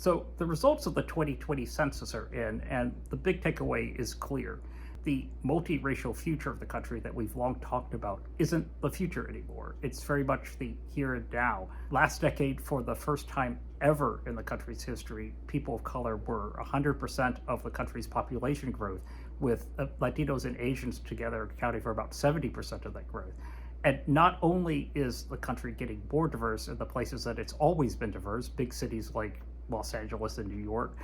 So the results of the 2020 census are in, and the big takeaway is clear. The multiracial future of the country that we've long talked about isn't the future anymore. It's very much the here and now. Last decade, for the first time ever in the country's history, people of color were 100% of the country's population growth, with Latinos and Asians together accounting for about 70% of that growth. And not only is the country getting more diverse in the places that it's always been diverse, big cities like Los Angeles and New York,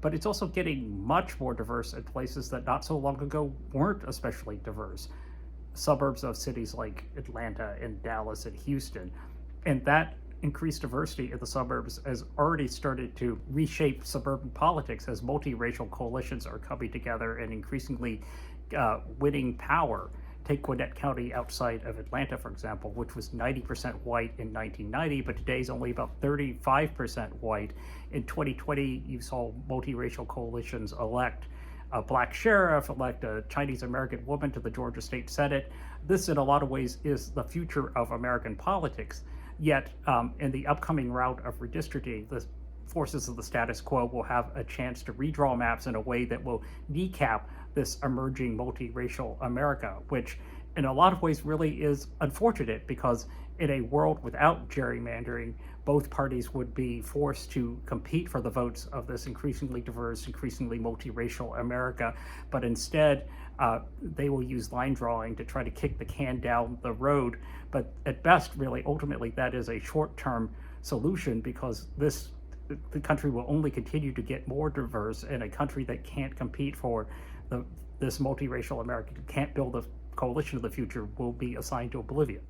but it's also getting much more diverse in places that not so long ago weren't especially diverse. Suburbs of cities like Atlanta and Dallas and Houston. And that increased diversity in the suburbs has already started to reshape suburban politics as multiracial coalitions are coming together and increasingly winning power. Take Gwinnett County outside of Atlanta, for example, which was 90% white in 1990, but today is only about 35% white. In 2020, you saw multiracial coalitions elect a black sheriff, elect a Chinese American woman to the Georgia State Senate. This, in a lot of ways, is the future of American politics. Yet, in the upcoming round of redistricting, the forces of the status quo will have a chance to redraw maps in a way that will kneecap this emerging multiracial America, which in a lot of ways really is unfortunate because in a world without gerrymandering, both parties would be forced to compete for the votes of this increasingly diverse, increasingly multiracial America. But instead, they will use line drawing to try to kick the can down the road. But at best, really, ultimately, that is a short-term solution because the country will only continue to get more diverse, and a country that can't compete for this multiracial America, can't build a coalition of the future, will be assigned to oblivion.